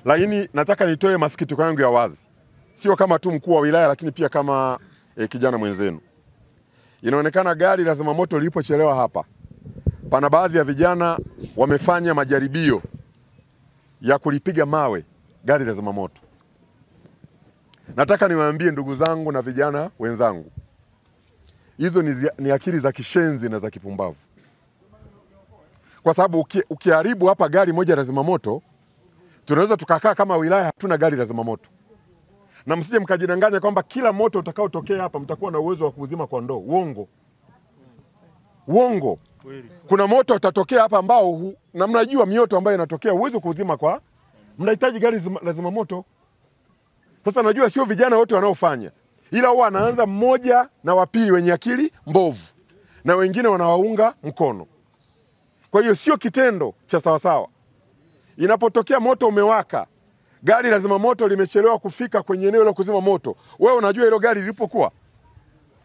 Lakini nataka nitoe masikitiko yangu ya wazi. Sio kama tu mkuu wa wilaya, lakini pia kama kijana mwenzenu. Inaonekana gari la zimamoto lilipochelewa hapa, pana baadhi ya vijana wamefanya majaribio ya kulipiga mawe gari la zimamoto. Nataka niwaambie ndugu zangu na vijana wenzangu, hizo ni akili za kishenzi na za kipumbavu. Kwa sababu ukiharibu hapa gari moja la zimamoto, tunaweza tukakaa kama wilaya hatuna gari la zimamoto. Na msije mkajidanganya kwamba kila moto utakaotokea hapa mtakuwa na uwezo wa kuuzima kwa ndoo. Uongo. Uongo. Kuna moto utatokea hapa ambao na mnajua mioto ambayo inatokea uwezo kuuzima kwa, mnahitaji gari la zimamoto. Sasa najua sio vijana wote wanaofanya, ila huwa anaanza mmoja na wapili wenye akili mbovu na wengine wanawaunga mkono. Kwa hiyo sio kitendo cha sawasawa. Inapotokea moto umewaka, gari la zimamoto limechelewa kufika kwenye eneo la kuzima moto, wewe unajua hilo gari lilipokuwa?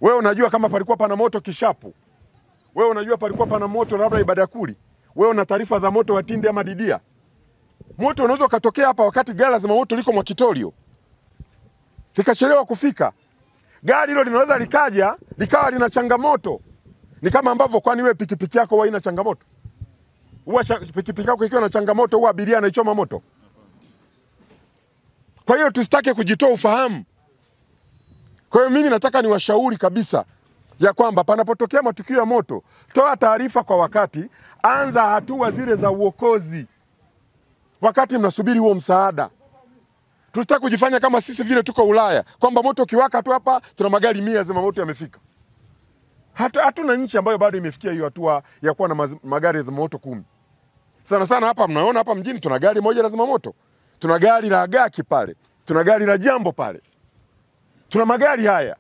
Wewe unajua kama palikuwa pana moto Kishapu? Wewe unajua palikuwa pana moto labda Ibadakuli? Wewe una taarifa za moto wa Tinde ama Didia? Moto unaweza katokea hapa wakati gari la zimamoto liko Mwakitorio, likachelewa kufika. Gari hilo linaweza likawa lina changamoto. Ni kama ambavyo, kwani wewe pikipiki yako huwa ina changamoto? Huwa pikipiki yako ikiwa na changamoto huwa abiria anaichoma moto? Kwa hiyo tusitake kujitoa ufahamu. Kwa hiyo mimi nataka niwashauri kabisa ya kwamba panapotokea matukio ya moto, toa taarifa kwa wakati, anza hatua zile za uokozi wakati mnasubiri huo msaada. Tusitake kujifanya kama sisi vile tuko Ulaya, kwamba moto kiwaka tu hapa tuna magari 100 zimamoto yamefika. Hatuna nchi ambayo bado imefikia hiyo hatua ya kuwa na magari ya zimamoto 10. Sana sana hapa mnaona hapa mjini tuna gari moja la zimamoto. Tuna gari la Agaki pale, tuna gari la Jambo pale. Tuna magari haya.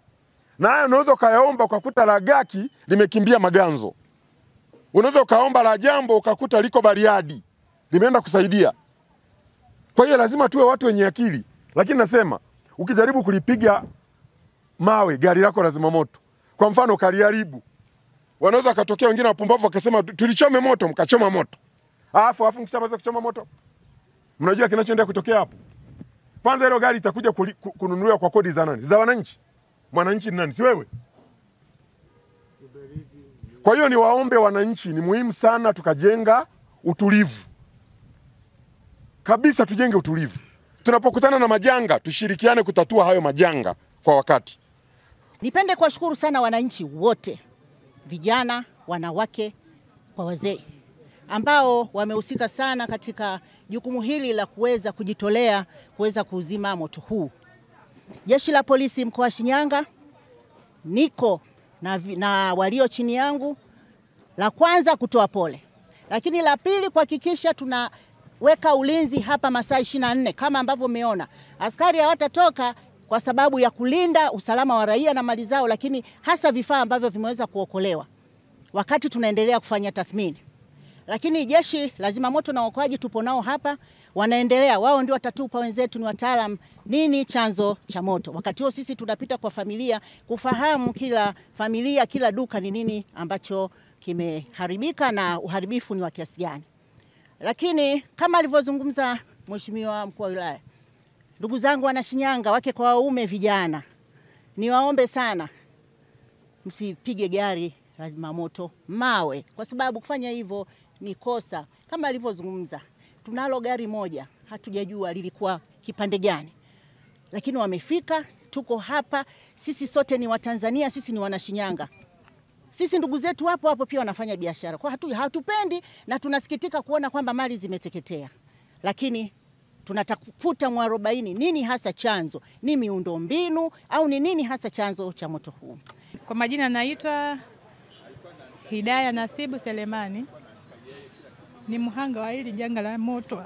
Na haya unaweza ukayaomba ukakuta la Agaki limekimbia Maganzo. Unaweza ukaomba la Jambo ukakuta liko Bariadi, limeenda kusaidia. Kwa hiyo lazima tuwe watu wenye akili. Lakini nasema, ukijaribu kulipiga mawe gari lako la zimamoto, kwa mfano kaliharibu, wanaweza katokea wengine wapumbavu wakasema tulichome moto, mkachoma moto. Alafu mkishamaliza kuchoma moto, mnajua kinachoendelea kutokea hapo? Kwanza hilo gari itakuja kununuliwa kwa kodi za nani? Za wananchi. Mwananchi ni nani? Si wewe? Kwa hiyo niwaombe wananchi, ni muhimu sana tukajenga utulivu. Kabisa tujenge utulivu. Tunapokutana na majanga, tushirikiane kutatua hayo majanga kwa wakati. Nipende kuwashukuru sana wananchi wote, vijana, wanawake, kwa wazee, ambao wamehusika sana katika jukumu hili la kuweza kujitolea kuweza kuuzima moto huu. Jeshi la polisi mkoa wa Shinyanga, niko na walio chini yangu, la kwanza kutoa pole. Lakini la pili kuhakikisha tunaweka ulinzi hapa masaa 24 kama ambavyo umeona. Askari hawatatoka kwa sababu ya kulinda usalama wa raia na mali zao, lakini hasa vifaa ambavyo vimeweza kuokolewa wakati tunaendelea kufanya tathmini. Lakini jeshi la zimamoto na uokoaji tupo nao hapa, wanaendelea, wao ndio watatupa, wenzetu ni wataalam, nini chanzo cha moto. Wakati huo sisi tunapita kwa familia kufahamu kila familia, kila duka ni nini ambacho kimeharibika na uharibifu ni wa kiasi gani. Lakini kama alivyozungumza Mheshimiwa mkuu wa wilaya, ndugu zangu wana Shinyanga, wake kwa waume, vijana, niwaombe sana msipige gari la zimamoto mawe, kwa sababu kufanya hivyo ni kosa. Kama alivyozungumza, tunalo gari moja, hatujajua lilikuwa kipande gani, lakini wamefika, tuko hapa, sisi sote ni Watanzania, sisi ni wana Shinyanga. Sisi ndugu zetu hapo pia wanafanya biashara. Kwa hatupendi na tunasikitika kuona kwamba mali zimeteketea. Lakini tunatafuta mwarobaini, nini hasa chanzo? Ni miundombinu au ni nini hasa chanzo cha moto huu? Kwa majina naitwa Hidaya Nasibu Selemani. Ni mhanga wa hili janga la moto.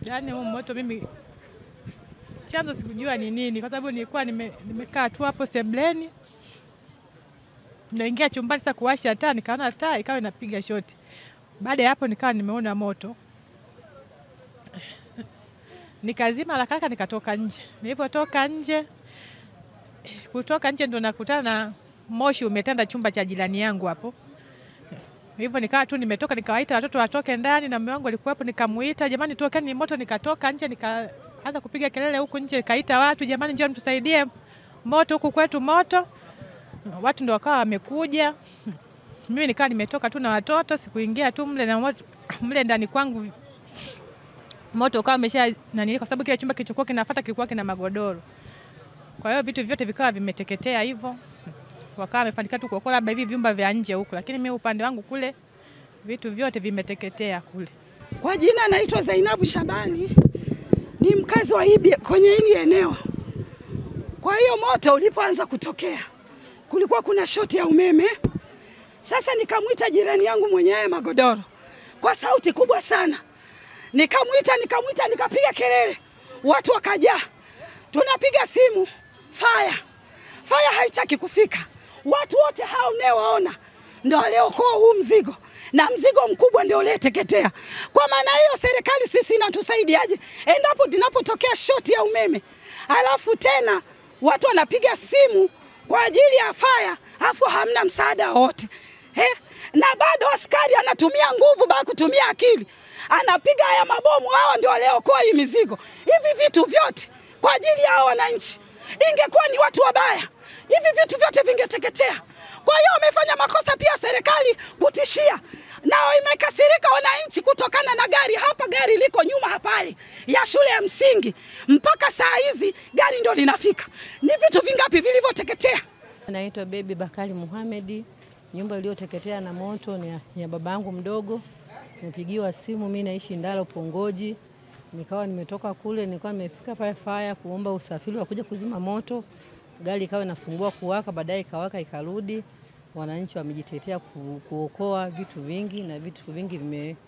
Yaani huu moto mimi chanzo sikujua ni nini, kwa sababu nilikuwa nimekaa tu hapo sebleni. Naingia chumbani sasa kuwasha taa, nikaona taa ikawa inapiga shoti. Baada ya hapo nikawa nimeona moto. Nikazima la kaka nikatoka nje. Nilipotoka nje, kutoka nje ndo nakutana na moshi umetanda chumba cha jirani yangu hapo. Hivyo nikawa tu nimetoka, nikawaita watoto watoke ndani, na mume wangu alikuwepo, nikamuita, jamani tokeni moto. Nikatoka nje, nikaanza kupiga kelele huku nje, nikaita watu, jamani njoo mtusaidie moto, huku kwetu moto. Watu ndio wakawa wamekuja. Mimi nikawa nimetoka tu na watoto, sikuingia tu mle na moto mle ndani kwangu. Moto ukawa umesha nani, kwa sababu kile chumba kilichokuwa kinafuata kilikuwa kina magodoro. Kwa hiyo vitu vyote vikawa vimeteketea hivyo. Wakawa wamefanikiwa tu kuokoa labda hivi vyumba vya nje huko, lakini mimi upande wangu kule vitu vyote vimeteketea kule. Kwa jina naitwa Zainabu Shabani, ni mkazi wa kwenye hili eneo. Kwa hiyo moto ulipoanza kutokea, kulikuwa kuna shoti ya umeme. Sasa nikamwita jirani yangu mwenyewe Magodoro kwa sauti kubwa sana. Nikamwita, nikapiga kelele. Watu wakajaa. Tunapiga simu, fire haitaki kufika. Watu wote hao mnaowaona ndio waliokoa huu mzigo, na mzigo mkubwa ndio uleteketea. Kwa maana hiyo serikali sisi inatusaidiaje endapo tunapotokea shoti ya umeme, alafu tena watu wanapiga simu kwa ajili ya fire, afu hamna msaada wote. Na bado askari anatumia nguvu baada kutumia akili, anapiga haya mabomu. Hao ndio waliokoa hii mizigo. Hivi vitu vyote kwa ajili ya wananchi, ingekuwa ni watu wabaya, hivi vitu vyote vingeteketea. Kwa hiyo wamefanya makosa pia serikali kutishia, na imekasirika wananchi kutokana na gari liko nyuma hapale ya shule ya msingi. Mpaka saa hizi gari ndio linafika. Ni vitu vingapi vilivyoteketea? Naitwa Baby Bakari Muhamedi. Nyumba iliyoteketea na moto ni ya babangu mdogo. Nimepigiwa simu, mimi naishi Ndalo Pongoji. Nikawa nimetoka kule, nilikuwa nimefika pale fire kuomba usafiri wa kuja kuzima moto. Gari ikawa inasumbua kuwaka, baadaye ikawaka ikarudi. Wananchi wamejitetea kuokoa vitu vingi, na vitu vingi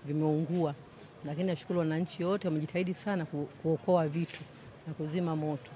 vimeungua. Lakini nashukuru wananchi wote wamejitahidi sana kuokoa vitu na kuzima moto.